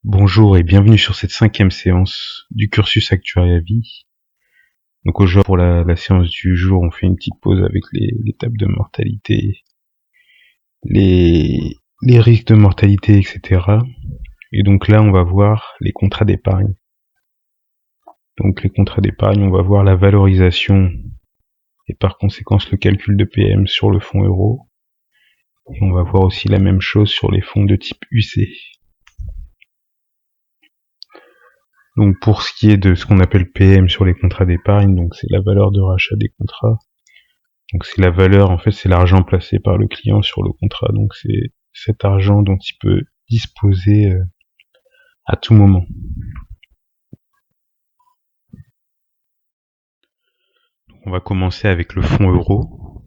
Bonjour et bienvenue sur cette 5e séance du cursus Actuariat Vie. Donc aujourd'hui pour la séance du jour, on fait une petite pause avec les tables de mortalité, les risques de mortalité, etc. Et donc là, on va voir les contrats d'épargne. Donc les contrats d'épargne, on va voir la valorisation et par conséquence le calcul de PM sur le fonds euro. Et on va voir aussi la même chose sur les fonds de type UC. Donc pour ce qui est de ce qu'on appelle PM sur les contrats d'épargne, donc c'est la valeur de rachat des contrats. Donc c'est la valeur, en fait c'est l'argent placé par le client sur le contrat. Donc c'est cet argent dont il peut disposer à tout moment. Donc on va commencer avec le fonds euro.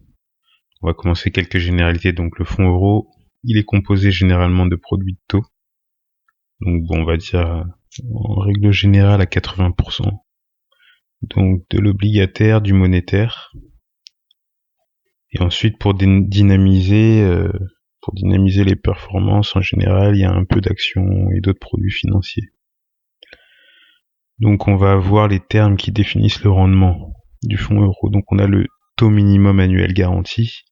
On va commencer quelques généralités. Donc le fonds euro, il est composé généralement de produits de taux. Donc bon, on va dire en règle générale à 80%. Donc de l'obligataire, du monétaire. Et ensuite pour dynamiser les performances, en général, il y a un peu d'actions et d'autres produits financiers. Donc on va avoir les termes qui définissent le rendement du fonds euro. Donc on a le taux minimum annuel garanti.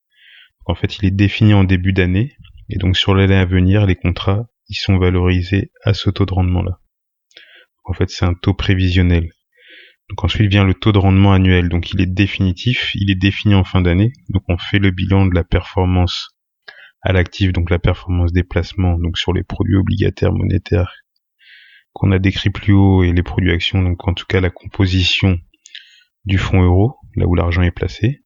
En fait, il est défini en début d'année. Et donc sur l'année à venir, les contrats, ils sont valorisés à ce taux de rendement-là. En fait, c'est un taux prévisionnel. Donc ensuite vient le taux de rendement annuel. Donc il est définitif, il est défini en fin d'année. Donc on fait le bilan de la performance à l'actif, donc la performance des placements, donc sur les produits obligataires monétaires qu'on a décrit plus haut et les produits actions, donc en tout cas la composition du fonds euro, là où l'argent est placé.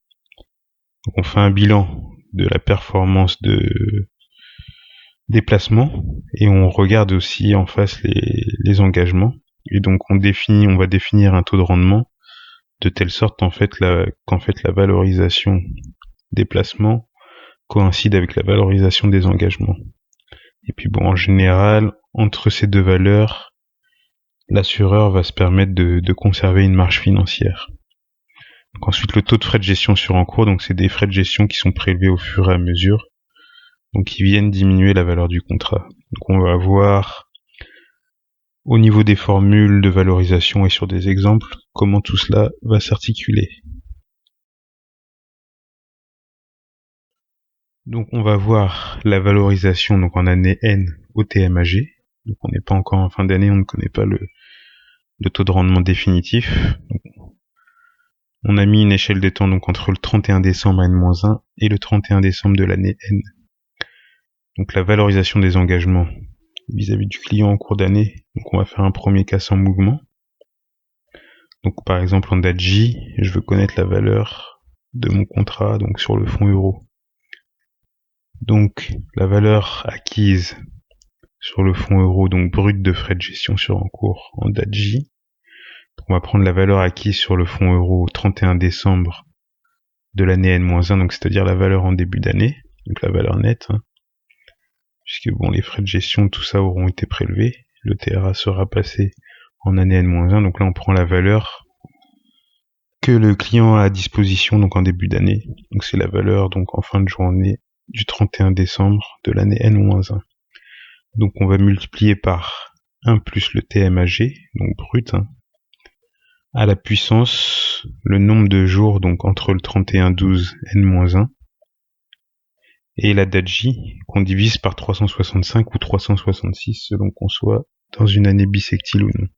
Donc on fait un bilan de la performance des placements et on regarde aussi en face les engagements. Et donc on va définir un taux de rendement de telle sorte qu'en fait la valorisation des placements coïncide avec la valorisation des engagements. Et puis bon, en général, entre ces deux valeurs, l'assureur va se permettre de conserver une marge financière. Donc ensuite, le taux de frais de gestion sur encours, donc c'est des frais de gestion qui sont prélevés au fur et à mesure, donc qui viennent diminuer la valeur du contrat. Donc on va voir au niveau des formules de valorisation et sur des exemples comment tout cela va s'articuler. Donc on va voir la valorisation donc en année N au TMAG. Donc on n'est pas encore en fin d'année, on ne connaît pas le taux de rendement définitif. Donc, on a mis une échelle des temps donc entre le 31 décembre N-1 et le 31 décembre de l'année N. Donc la valorisation des engagements vis-à-vis du client en cours d'année. Donc on va faire un premier cas sans mouvement. Donc par exemple en date J, je veux connaître la valeur de mon contrat donc sur le fonds euro. Donc la valeur acquise sur le fonds euro, donc brut de frais de gestion sur encours en date J. Donc on va prendre la valeur acquise sur le fonds euro au 31 décembre de l'année N-1, donc c'est-à-dire la valeur en début d'année, donc la valeur nette, puisque bon, les frais de gestion, tout ça auront été prélevés, le TRA sera passé en année N-1, donc là on prend la valeur que le client a à disposition donc en début d'année, donc c'est la valeur donc en fin de journée du 31 décembre de l'année N-1. Donc on va multiplier par 1 plus le TMAG, donc brut, à la puissance le nombre de jours donc entre le 31-12 N-1 et la date J qu'on divise par 365 ou 366 selon qu'on soit dans une année bissextile ou non.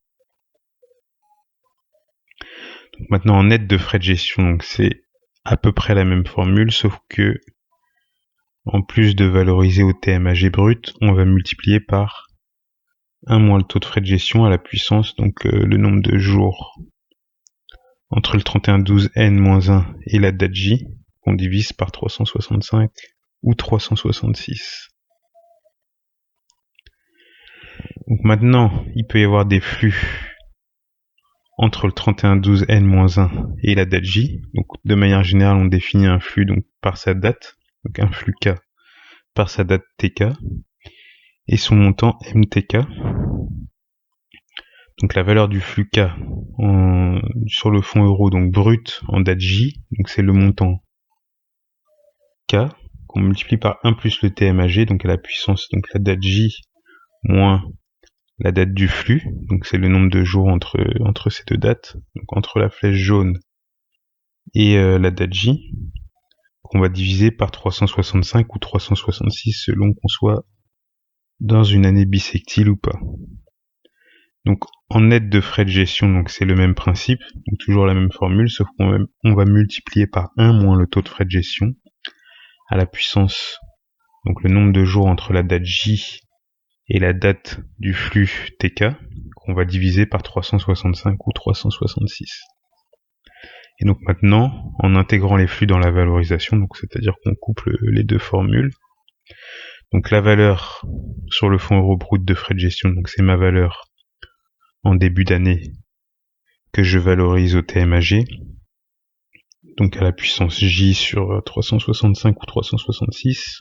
Donc maintenant en net de frais de gestion, donc c'est à peu près la même formule, sauf que en plus de valoriser au TMAG brut, on va multiplier par 1 moins le taux de frais de gestion à la puissance, donc le nombre de jours entre le 31-12 N-1 et la date J qu'on divise par 365 ou 366. Donc maintenant, il peut y avoir des flux entre le 31-12 N-1 et la date J. Donc de manière générale, on définit un flux donc par sa date, donc un flux K par sa date TK et son montant MTK. Donc la valeur du flux K sur le fonds euro donc brut en date J, donc c'est le montant K qu'on multiplie par 1 plus le TMAG, donc à la puissance donc la date J moins la date du flux, donc c'est le nombre de jours entre ces deux dates, donc entre la flèche jaune et la date J, qu'on va diviser par 365 ou 366 selon qu'on soit dans une année bissectile ou pas. Donc en net de frais de gestion, donc c'est le même principe, donc toujours la même formule, sauf qu'on va multiplier par 1 moins le taux de frais de gestion à la puissance, donc le nombre de jours entre la date J et la date du flux TK, qu'on va diviser par 365 ou 366. Et donc maintenant, en intégrant les flux dans la valorisation, donc c'est-à-dire qu'on couple les deux formules, donc la valeur sur le fonds euro brut de frais de gestion, donc c'est ma valeur en début d'année que je valorise au TMAG, donc à la puissance J sur 365 ou 366.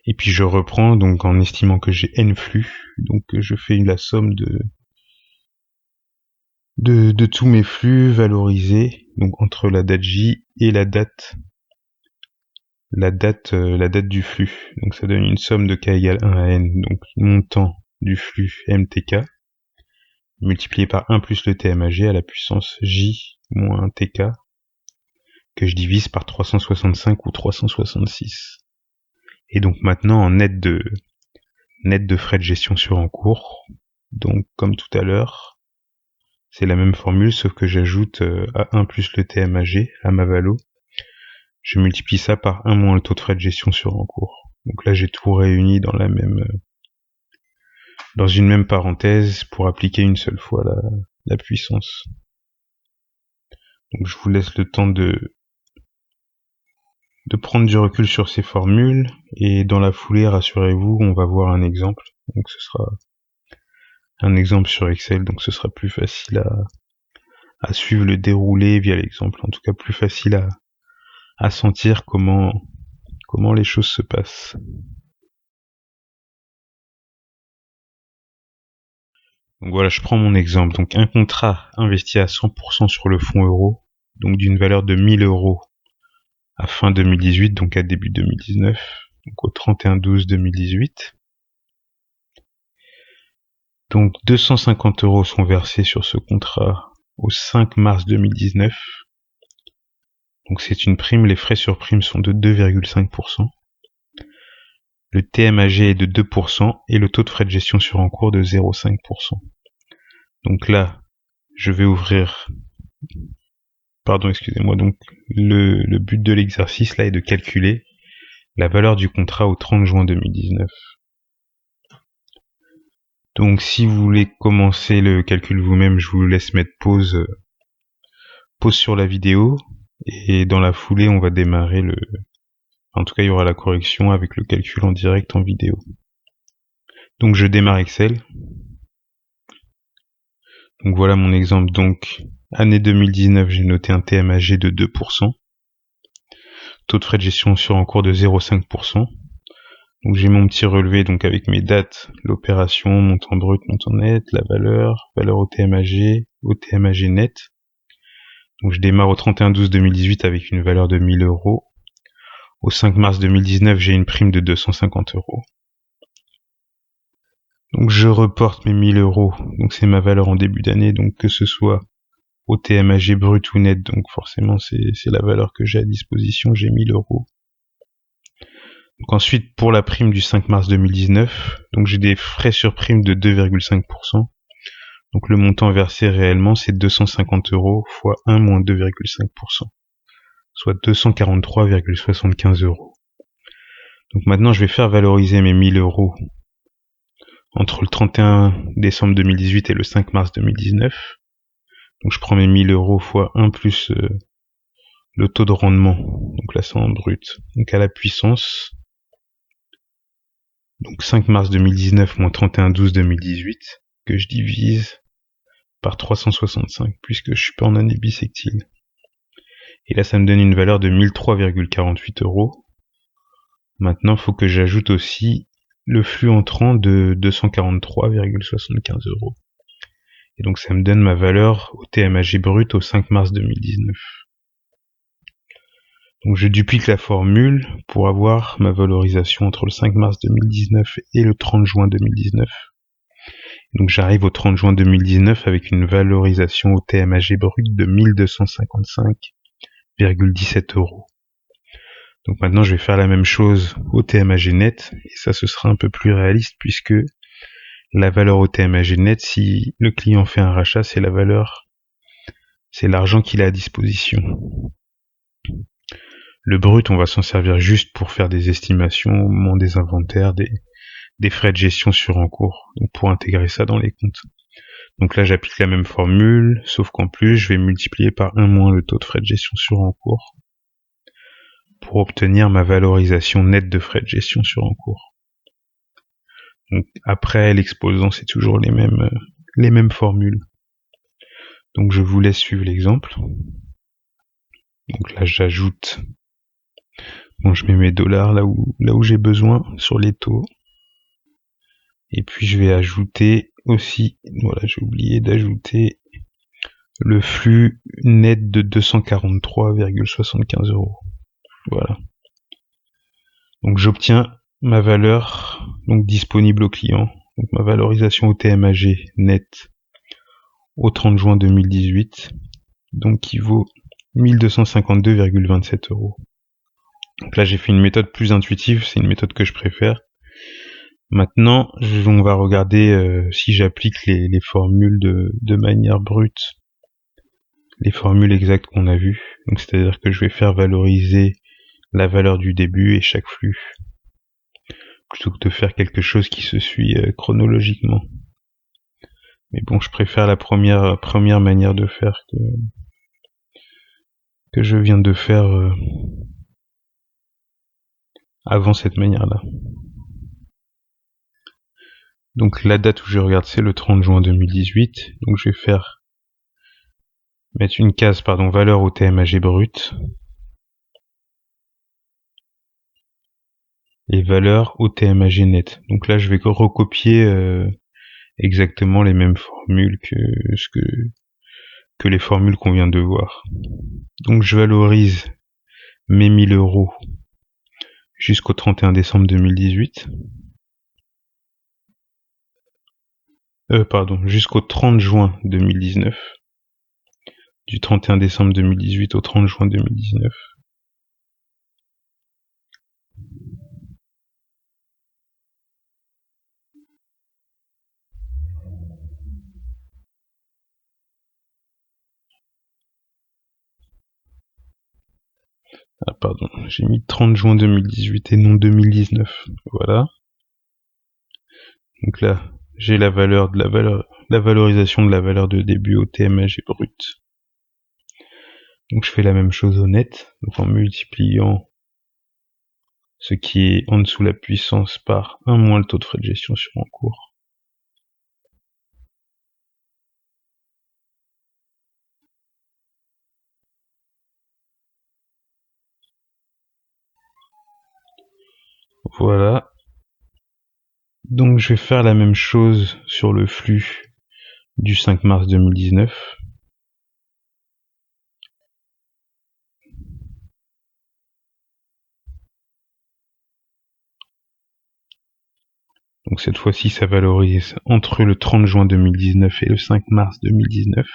Et puis je reprends donc en estimant que j'ai n flux, donc je fais la somme de tous mes flux valorisés, donc entre la date J et la date du flux. Donc ça donne une somme de k égale 1 à n, donc montant du flux MTK, multiplié par 1 plus le TMAG à la puissance J moins TK, que je divise par 365 ou 366. Et donc maintenant en net de frais de gestion sur en cours, donc comme tout à l'heure, c'est la même formule, sauf que j'ajoute à 1 plus le TMAG à ma valo. Je multiplie ça par 1 moins le taux de frais de gestion sur en cours. Donc là, j'ai tout réuni dans une même parenthèse pour appliquer une seule fois la puissance. Donc je vous laisse le temps de prendre du recul sur ces formules, et dans la foulée, rassurez-vous, on va voir un exemple. Donc ce sera un exemple sur Excel, donc ce sera plus facile à suivre le déroulé via l'exemple, en tout cas plus facile à sentir comment les choses se passent. Donc voilà, je prends mon exemple. Donc un contrat investi à 100% sur le fonds euro, donc d'une valeur de 1000 euros à fin 2018, donc à début 2019, donc au 31/12/2018. Donc 250 euros sont versés sur ce contrat au 5 mars 2019. Donc c'est une prime, les frais sur prime sont de 2,5%. Le TMAG est de 2% et le taux de frais de gestion sur encours de 0,5%. Donc là, je vais ouvrir... Pardon, excusez-moi. Donc le but de l'exercice là est de calculer la valeur du contrat au 30 juin 2019. Donc si vous voulez commencer le calcul vous-même, je vous laisse mettre pause sur la vidéo, et dans la foulée, on va démarrer en tout cas, il y aura la correction avec le calcul en direct en vidéo. Donc je démarre Excel. Donc voilà mon exemple. Donc année 2019, j'ai noté un TMAG de 2%. Taux de frais de gestion sur encours de 0,5%. Donc j'ai mon petit relevé donc avec mes dates, l'opération, montant brut, montant net, la valeur au TMAG net. Donc je démarre au 31/12/2018 avec une valeur de 1000 euros. Au 5 mars 2019, j'ai une prime de 250 euros. Donc je reporte mes 1000 euros. Donc c'est ma valeur en début d'année. Donc que ce soit au TMAG brut ou net, donc forcément c'est la valeur que j'ai à disposition. J'ai 1000 euros. Donc ensuite, pour la prime du 5 mars 2019, donc j'ai des frais sur prime de 2,5%. Donc le montant versé réellement, c'est 250 euros fois 1 moins 2,5%, soit 243,75 euros. Donc maintenant, je vais faire valoriser mes 1000 euros entre le 31 décembre 2018 et le 5 mars 2019. Donc je prends mes 1000 euros fois 1 plus le taux de rendement, donc là c'est en brut, donc à la puissance, donc 5 mars 2019 moins 31/12/2018, que je divise par 365, puisque je suis pas en année bissectile. Et là ça me donne une valeur de 1003,48 euros. Maintenant il faut que j'ajoute aussi le flux entrant de 243,75 euros. Et donc ça me donne ma valeur au TMAG brut au 5 mars 2019. Donc je duplique la formule pour avoir ma valorisation entre le 5 mars 2019 et le 30 juin 2019. Donc j'arrive au 30 juin 2019 avec une valorisation au TMAG brut de 1255,17 €. Donc maintenant je vais faire la même chose au TMAG net, et ça ce sera un peu plus réaliste puisque la valeur au TMAG net, si le client fait un rachat, c'est la valeur, c'est l'argent qu'il a à disposition. Le brut, on va s'en servir juste pour faire des estimations au moment des inventaires, des frais de gestion sur en cours, donc pour intégrer ça dans les comptes. Donc là, j'applique la même formule, sauf qu'en plus, je vais multiplier par 1 moins le taux de frais de gestion sur en cours pour obtenir ma valorisation nette de frais de gestion sur en cours. Donc après, l'exposant, c'est toujours les mêmes formules. Donc je vous laisse suivre l'exemple. Donc là, j'ajoute, bon, je mets mes dollars là où j'ai besoin sur les taux. Et puis je vais ajouter aussi, voilà, j'ai oublié d'ajouter le flux net de 243,75 €. Voilà. Donc j'obtiens ma valeur donc disponible au client, donc ma valorisation au TMAG net au 30 juin 2018, donc qui vaut 1252,27 €. Donc là j'ai fait une méthode plus intuitive, c'est une méthode que je préfère. Maintenant, on va regarder si j'applique les formules de manière brute, les formules exactes qu'on a vues. Donc c'est-à-dire que je vais faire valoriser la valeur du début et chaque flux, plutôt que de faire quelque chose qui se suit chronologiquement. Mais bon, je préfère la première manière de faire que je viens de faire avant cette manière-là. Donc la date où je regarde, c'est le 30 juin 2018. Donc je vais mettre une case, valeur au TMAG brut et valeur au TMAG net. Donc là, je vais recopier exactement les mêmes formules que les formules qu'on vient de voir. Donc je valorise mes 1000 € jusqu'au 31 décembre 2018. Jusqu'au 30 juin 2019. Du 31 décembre 2018 au 30 juin 2019. Ah pardon, j'ai mis 30 juin 2018 et non 2019. Voilà. Donc là, j'ai la valorisation de la valeur de début au TMAG brut. Donc je fais la même chose au net, donc en multipliant ce qui est en dessous la puissance par 1 moins le taux de frais de gestion sur en cours. Voilà. Donc je vais faire la même chose sur le flux du 5 mars 2019. Donc cette fois-ci, ça valorise entre le 30 juin 2019 et le 5 mars 2019.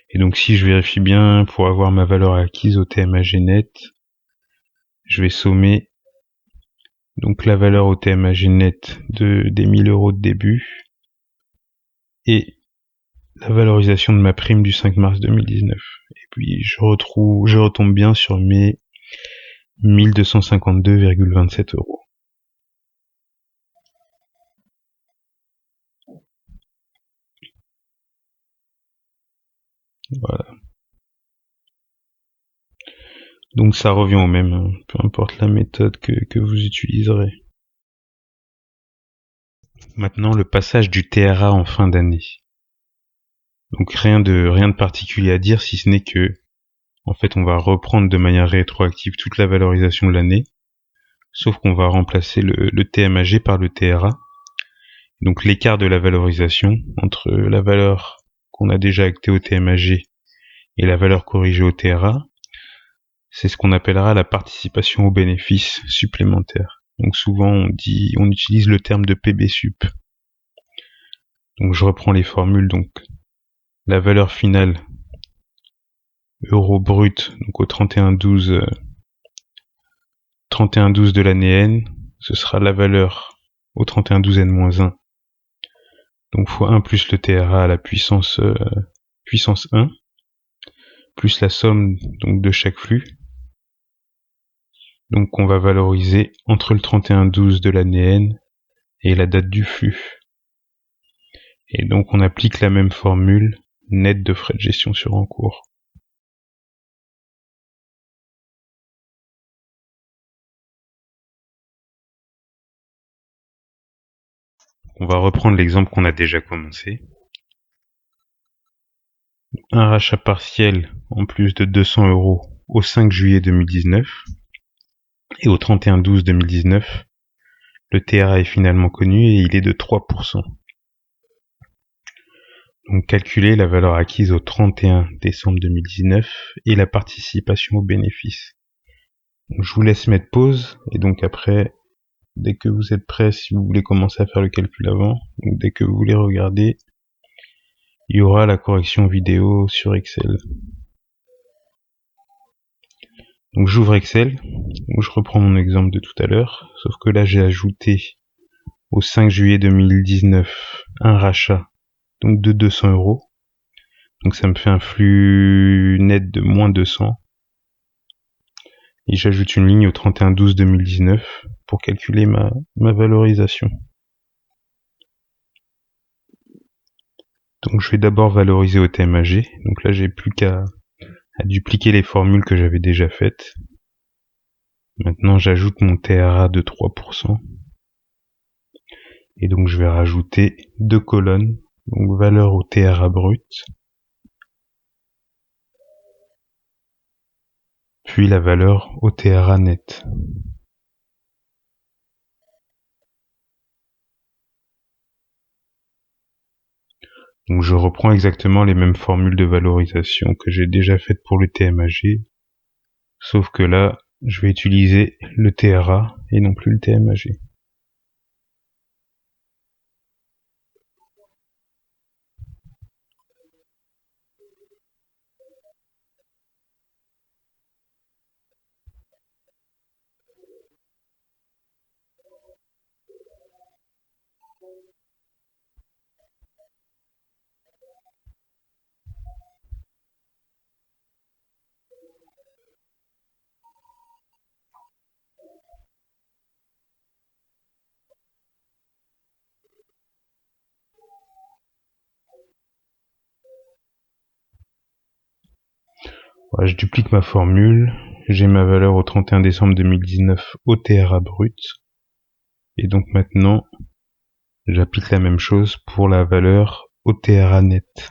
Et donc si je vérifie bien, pour avoir ma valeur acquise au TMAG net, je vais sommer donc la valeur au TMAG net des 1000 € de début et la valorisation de ma prime du 5 mars 2019. Et puis je retombe bien sur mes 1252,27 €. Voilà. Donc ça revient au même, hein, peu importe la méthode que vous utiliserez. Maintenant, le passage du TRA en fin d'année. Donc rien de particulier à dire, si ce n'est que, en fait, on va reprendre de manière rétroactive toute la valorisation de l'année, sauf qu'on va remplacer le TMAG par le TRA. Donc l'écart de la valorisation entre la valeur qu'on a déjà actée au TMAG et la valeur corrigée au TRA, c'est ce qu'on appellera la participation au bénéfice supplémentaire. Donc souvent on utilise le terme de PB sup. Donc je reprends les formules. Donc la valeur finale euro brut, donc au 31/12 de l'année n, ce sera la valeur au 31/12 n-1, donc fois 1 plus le TRA à la puissance 1, plus la somme donc de chaque flux. Donc on va valoriser entre le 31/12 de l'année n et la date du flux. Et donc on applique la même formule, net de frais de gestion sur encours. On va reprendre l'exemple qu'on a déjà commencé. Un rachat partiel en plus de 200 € au 5 juillet 2019 et au 31/12/2019, le TRA est finalement connu et il est de 3%. Donc calculer la valeur acquise au 31 décembre 2019 et la participation au bénéfice. Donc, je vous laisse mettre pause et donc après, dès que vous êtes prêts, si vous voulez commencer à faire le calcul avant, donc dès que vous voulez regarder, il y aura la correction vidéo sur Excel. Donc j'ouvre Excel, donc je reprends mon exemple de tout à l'heure, sauf que là j'ai ajouté au 5 juillet 2019 un rachat donc de 200 €. Donc ça me fait un flux net de moins 200. Et j'ajoute une ligne au 31/12/2019 pour calculer ma valorisation. Donc je vais d'abord valoriser au TMAG. Donc là j'ai plus qu'à dupliquer les formules que j'avais déjà faites. Maintenant j'ajoute mon TRA de 3%. Et donc je vais rajouter 2 colonnes. Donc valeur au TRA brut. Puis la valeur au TRA net. Donc je reprends exactement les mêmes formules de valorisation que j'ai déjà faites pour le TMAG, sauf que là, je vais utiliser le TRA et non plus le TMAG. Voilà, je duplique ma formule, j'ai ma valeur au 31 décembre 2019 au TRA brut, et donc maintenant, j'applique la même chose pour la valeur au TRA net.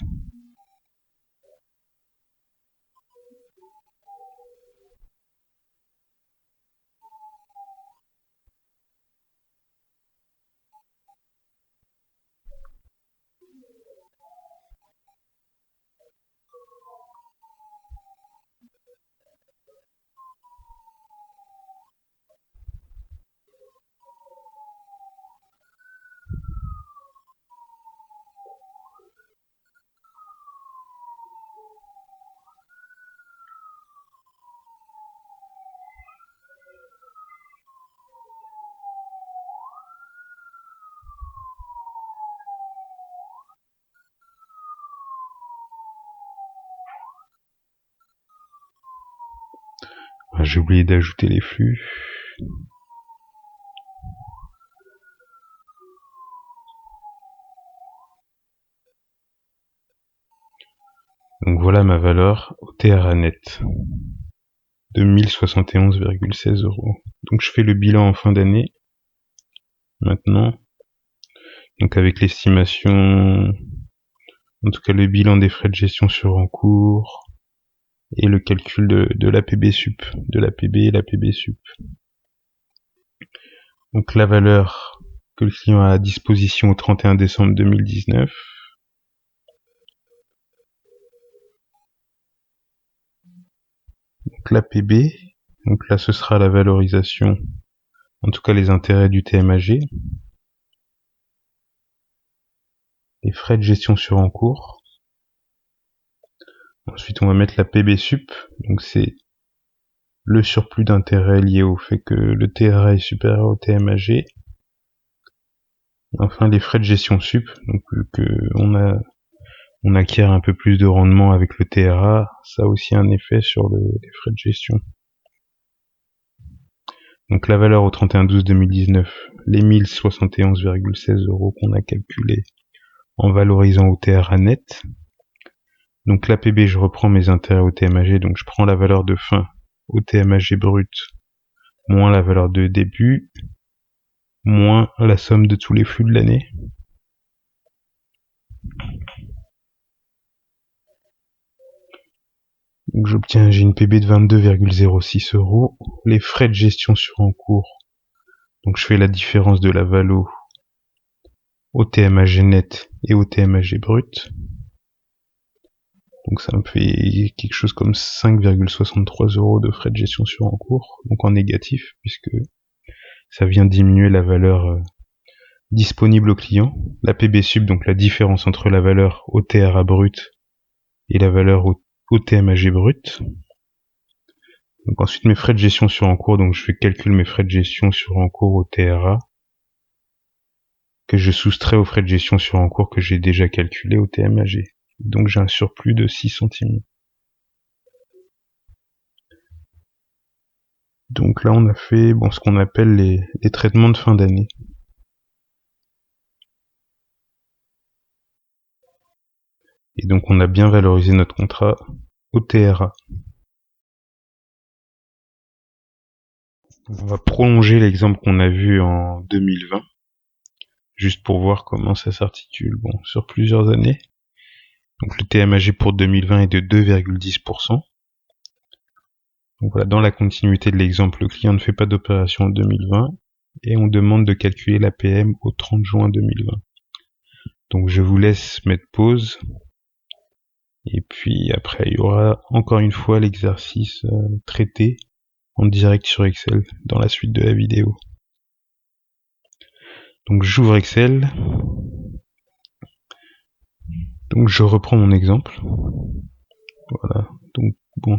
J'ai oublié d'ajouter les flux. Donc voilà ma valeur au TRA net de 1071,16 €. Donc je fais le bilan en fin d'année maintenant. Donc avec l'estimation, en tout cas le bilan des frais de gestion sur encours et le calcul de l'APB sup, de l'APB et l'APB sup. Donc la valeur que le client a à disposition au 31 décembre 2019. Donc l'APB, donc là ce sera la valorisation, en tout cas les intérêts du TMAG. les frais de gestion sur encours. Ensuite, on va mettre la PB sup, donc c'est le surplus d'intérêt lié au fait que le TRA est supérieur au TMAG. Enfin, les frais de gestion sup, donc vu que on acquiert un peu plus de rendement avec le TRA, ça a aussi un effet sur les frais de gestion. Donc la valeur au 31/12/2019, les 1071,16 € qu'on a calculé en valorisant au TRA net. Donc l'APB, je reprends mes intérêts au TMAG, donc je prends la valeur de fin au TMAG brut, moins la valeur de début, moins la somme de tous les flux de l'année. Donc j'obtiens, j'ai une PB de 22,06 €. Les frais de gestion sur encours, donc je fais la différence de la valo au TMAG net et au TMAG brut. Donc ça me fait quelque chose comme 5,63 € de frais de gestion sur encours, donc en négatif, puisque ça vient diminuer la valeur disponible au client. La PB sub, donc la différence entre la valeur au TRA brut et la valeur au TMAG brut. Donc ensuite mes frais de gestion sur encours, donc je fais calcul mes frais de gestion sur encours au TRA, que je soustrais aux frais de gestion sur encours que j'ai déjà calculé au TMAG. Donc j'ai un surplus de 6 centimes. Donc là on a fait ce qu'on appelle les traitements de fin d'année. Et donc on a bien valorisé notre contrat au TRA. On va prolonger l'exemple qu'on a vu en 2020, juste pour voir comment ça s'articule sur plusieurs années. Donc le TMAG pour 2020 est de 2,10%. Donc voilà, dans la continuité de l'exemple, le client ne fait pas d'opération en 2020 et on demande de calculer l'APM au 30 juin 2020. Donc je vous laisse mettre pause et puis après il y aura encore une fois l'exercice traité en direct sur Excel dans la suite de la vidéo. Donc j'ouvre Excel. Donc je reprends mon exemple. Voilà. Donc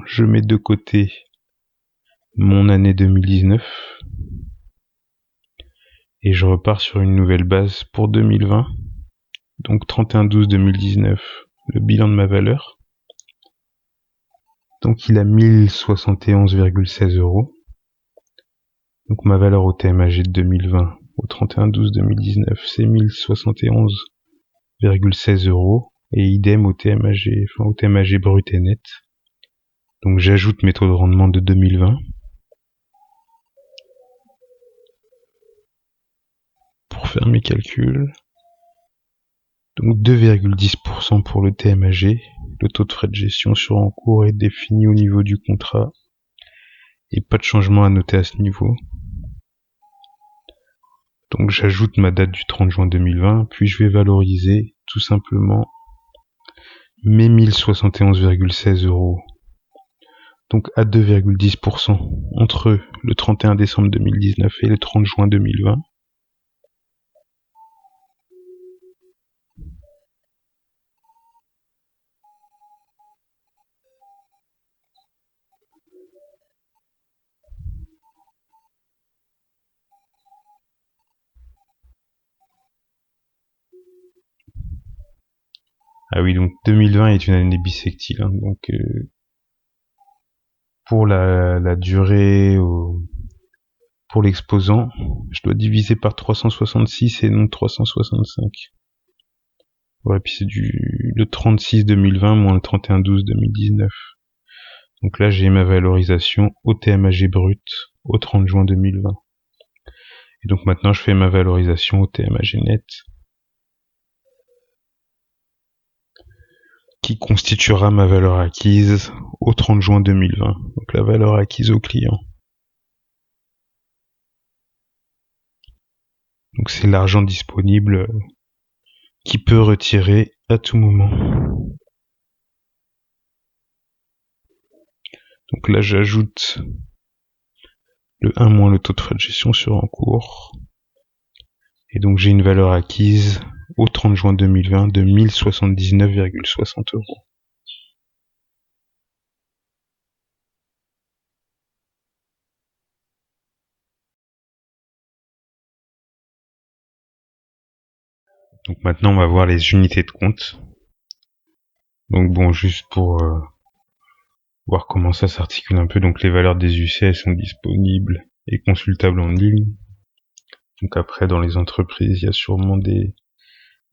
je mets de côté mon année 2019 et je repars sur une nouvelle base pour 2020. Donc 31/12/2019, le bilan de ma valeur. Donc il a 1071,16 €. Donc ma valeur au TMAG de 2020 au 31/12/2019, c'est 1071,16 € et idem au TMAG brut et net. Donc j'ajoute mes taux de rendement de 2020 pour faire mes calculs. Donc 2,10% pour le TMAG. Le taux de frais de gestion sur encours est défini au niveau du contrat et pas de changement à noter à ce niveau. Donc j'ajoute ma date du 30 juin 2020, puis je vais valoriser tout simplement mes 1071,16 €. Donc à 2,10% entre le 31 décembre 2019 et le 30 juin 2020. Ah oui, donc 2020 est une année bissectile, hein, donc pour la durée, pour l'exposant, je dois diviser par 366 et non 365. Ouais, puis c'est le 36/2020 moins le 31/12/2019. Donc là, j'ai ma valorisation au TMAG brut au 30 juin 2020. Et donc maintenant, je fais ma valorisation au TMAG net, qui constituera ma valeur acquise au 30 juin 2020. Donc la valeur acquise au client. Donc c'est l'argent disponible qui peut retirer à tout moment. Donc là, j'ajoute le 1 moins le taux de frais de gestion sur encours. Et donc j'ai une valeur acquise au 30 juin 2020 de 1079,60 €. Donc maintenant, on va voir les unités de compte. Donc bon, juste pour voir comment ça s'articule un peu. Donc les valeurs des UC sont disponibles et consultables en ligne. Donc après, dans les entreprises, il y a sûrement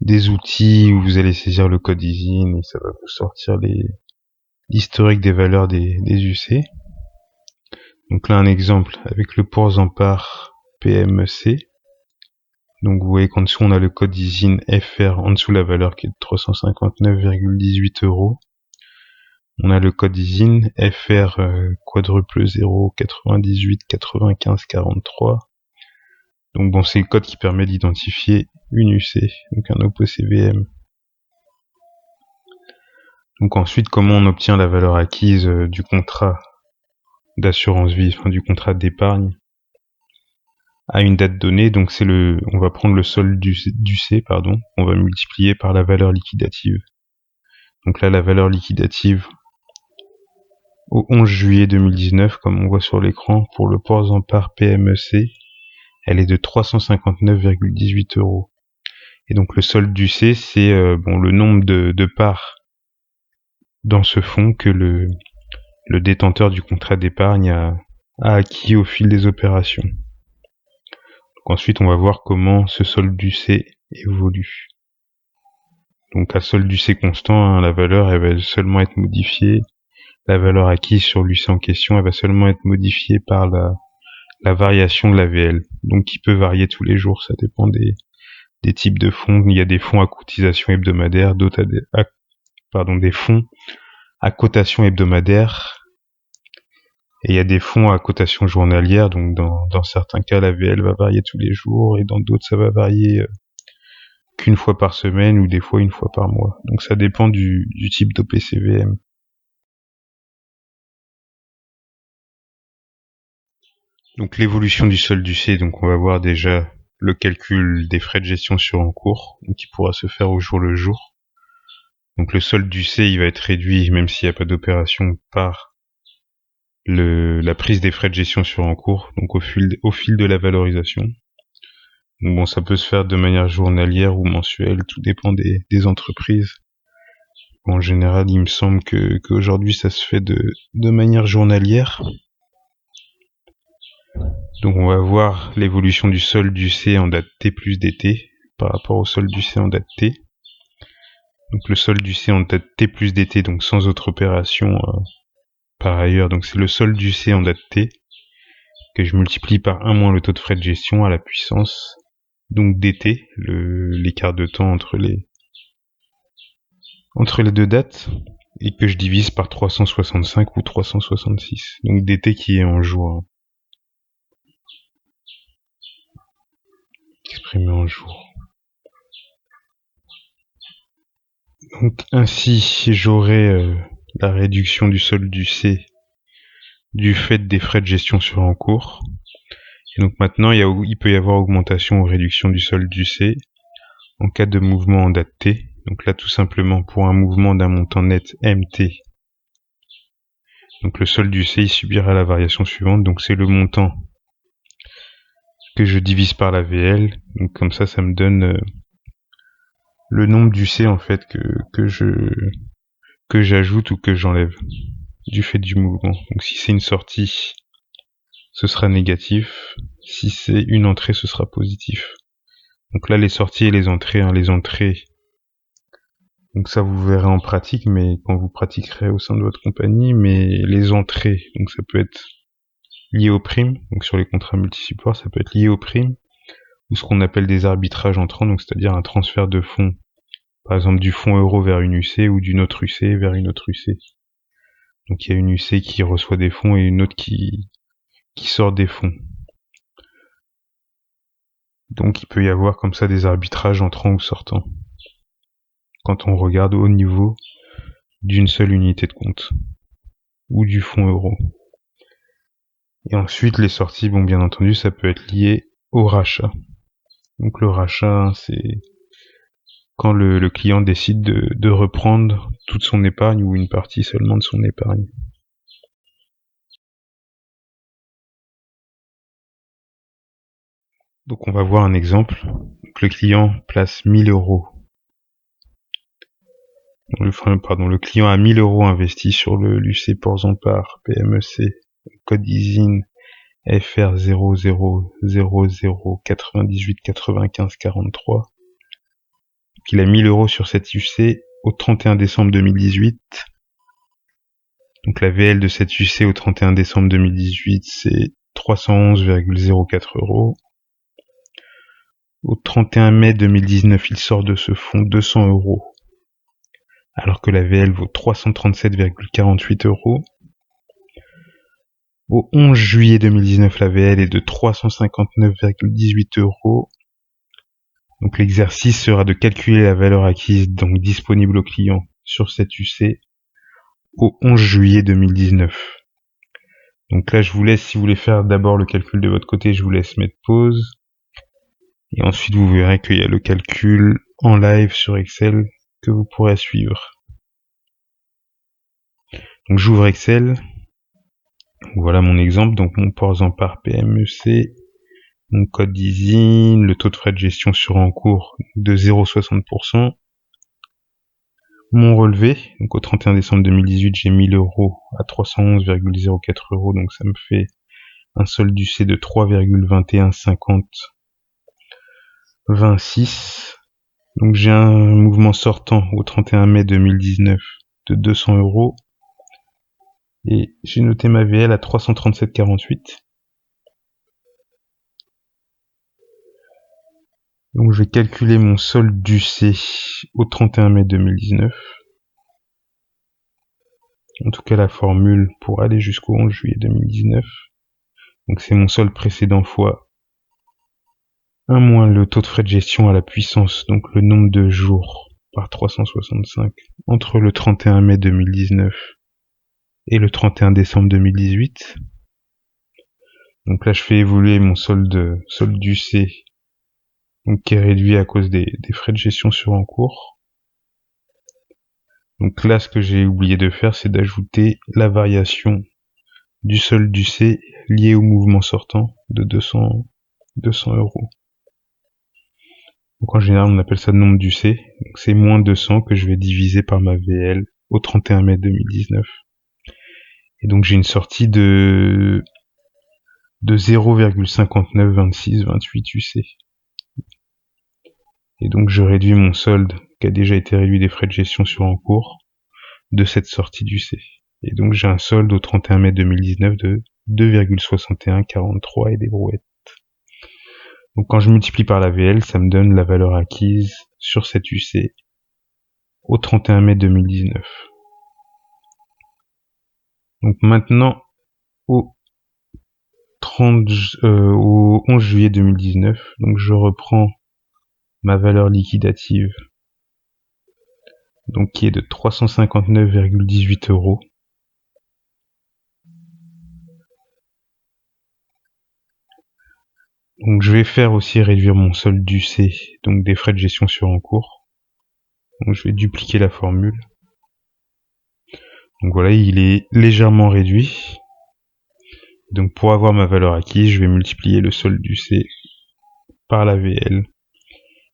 des outils où vous allez saisir le code ISIN et ça va vous sortir l'historique des valeurs des UC. Donc là, un exemple avec le Pourzampar PMC. Donc vous voyez qu'en dessous, on a le code ISIN FR, en dessous la valeur qui est de 359,18 €. On a le code ISIN FR quadruple 0 98 95 43. Donc bon, c'est le code qui permet d'identifier une UC, donc un OPCVM. Donc ensuite, comment on obtient la valeur acquise du contrat d'assurance vie, enfin du contrat d'épargne à une date donnée. Donc on va prendre le solde du C, on va multiplier par la valeur liquidative. Donc là, la valeur liquidative au 11 juillet 2019, comme on voit sur l'écran, pour le Pourzampar PMEC, elle est de 359,18 €. Et donc le solde du C, c'est le nombre de parts dans ce fonds que le détenteur du contrat d'épargne a acquis au fil des opérations. Donc ensuite, on va voir comment ce solde du C évolue. Donc à solde du C constant, la valeur elle va seulement être modifiée. La valeur acquise sur l'UC en question, elle va seulement être modifiée par la variation de l'AVL. Donc qui peut varier tous les jours, ça dépend des types de fonds. Il y a des fonds à cotisation hebdomadaire, d'autres des fonds à cotation hebdomadaire, et il y a des fonds à cotation journalière. Donc dans certains cas, l'AVL va varier tous les jours, et dans d'autres, ça va varier qu'une fois par semaine, ou des fois une fois par mois. Donc ça dépend du type d'OPCVM. Donc l'évolution du solde du C, donc on va voir déjà le calcul des frais de gestion sur encours, donc qui pourra se faire au jour le jour. Donc le solde du C, il va être réduit, même s'il n'y a pas d'opération, par la prise des frais de gestion sur encours, donc au fil de la valorisation. Donc bon, ça peut se faire de manière journalière ou mensuelle, tout dépend des entreprises. En général, il me semble qu'aujourd'hui ça se fait de manière journalière. Donc on va voir l'évolution du solde du C en date T plus DT par rapport au solde du C en date T. Donc le solde du C en date T plus DT, donc sans autre opération par ailleurs. Donc c'est le solde du C en date T que je multiplie par 1 moins le taux de frais de gestion à la puissance, donc DT, l'écart de temps entre les deux dates, et que je divise par 365 ou 366. Donc DT qui est en jours. Exprimé en jours. Donc ainsi, j'aurai la réduction du solde du C du fait des frais de gestion sur encours. Et donc maintenant, il peut y avoir augmentation ou réduction du solde du C en cas de mouvement en date T. Donc là, tout simplement, pour un mouvement d'un montant net MT, donc le solde du C il subira la variation suivante. Donc c'est le montant que je divise par la VL. Donc comme ça me donne le nombre du C en fait que j'ajoute ou que j'enlève du fait du mouvement. Donc si c'est une sortie, ce sera négatif. Si c'est une entrée, ce sera positif. Donc là, les sorties et les entrées, les entrées, donc ça vous verrez en pratique, mais quand vous pratiquerez au sein de votre compagnie. Mais les entrées, donc ça peut être lié aux primes, donc sur les contrats multisupports, ça peut être lié aux primes, ou ce qu'on appelle des arbitrages entrants, donc c'est-à-dire un transfert de fonds, par exemple du fonds euro vers une UC, ou d'une autre UC vers une autre UC. Donc il y a une UC qui reçoit des fonds et une autre qui sort des fonds. Donc il peut y avoir comme ça des arbitrages entrants ou sortants, quand on regarde au niveau d'une seule unité de compte, ou du fonds euro. Et ensuite les sorties, bon bien entendu, ça peut être lié au rachat. Donc le rachat, quand le client décide de reprendre toute son épargne ou une partie seulement de son épargne. Donc on va voir un exemple. Donc, le client place 1000 euros. Le client a 1000 euros investis sur le l'UC Porzampar PMEC, code ISIN FR 0000989543. Donc, il a 1000 euros sur cette UC au 31 décembre 2018. Donc la VL de cette UC au 31 décembre 2018, c'est 311,04 euros. Au 31 mai 2019, il sort de ce fonds 200 euros, alors que la VL vaut 337,48 euros. Au 11 juillet 2019, la VL est de 359,18 euros. Donc l'exercice sera de calculer la valeur acquise, donc disponible au client sur cette UC, au 11 juillet 2019. Donc là, je vous laisse, si vous voulez faire d'abord le calcul de votre côté, je vous laisse mettre pause. Et ensuite, vous verrez qu'il y a le calcul en live sur Excel que vous pourrez suivre. Donc j'ouvre Excel. Voilà mon exemple. Donc mon Porzampar PMEC, mon code d'ISIN, le taux de frais de gestion sur encours de 0,60%. Mon relevé, donc au 31 décembre 2018, j'ai 1000 euros à 311,04 euros, donc ça me fait un solde du C de 3,215026. Donc j'ai un mouvement sortant au 31 mai 2019 de 200 euros. Et j'ai noté ma VL à 337,48. Donc je vais calculer mon solde du C au 31 mai 2019. En tout cas la formule pour aller jusqu'au 11 juillet 2019. Donc c'est mon solde précédent fois 1 moins le taux de frais de gestion à la puissance, donc le nombre de jours par 365 entre le 31 mai 2019 et le 31 décembre 2018. Donc là je fais évoluer mon solde du C, donc qui est réduit à cause des frais de gestion sur encours. Donc là, ce que j'ai oublié de faire, c'est d'ajouter la variation du solde du C lié au mouvement sortant de 200 euros. Donc en général, on appelle ça le nombre du C. Donc c'est moins 200 que je vais diviser par ma VL au 31 mai 2019. Et donc j'ai une sortie de 0,592628 UC. Et donc je réduis mon solde, qui a déjà été réduit des frais de gestion sur encours, de cette sortie du C. Et donc j'ai un solde au 31 mai 2019 de 2,6143 et des brouettes. Donc quand je multiplie par la VL, ça me donne la valeur acquise sur cette UC au 31 mai 2019. Donc maintenant, au 11 juillet 2019, donc je reprends ma valeur liquidative, donc qui est de 359,18 euros. Donc je vais faire aussi réduire mon solde du C, donc des frais de gestion sur encours. Donc je vais dupliquer la formule. Donc voilà, il est légèrement réduit. Donc pour avoir ma valeur acquise, je vais multiplier le solde du C par la VL.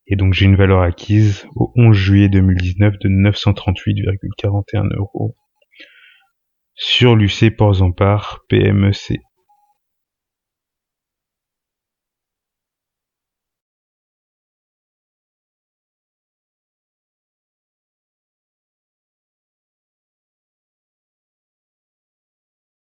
Et donc j'ai une valeur acquise au 11 juillet 2019 de 938,41 euros sur l'UC Porzampar PMEC.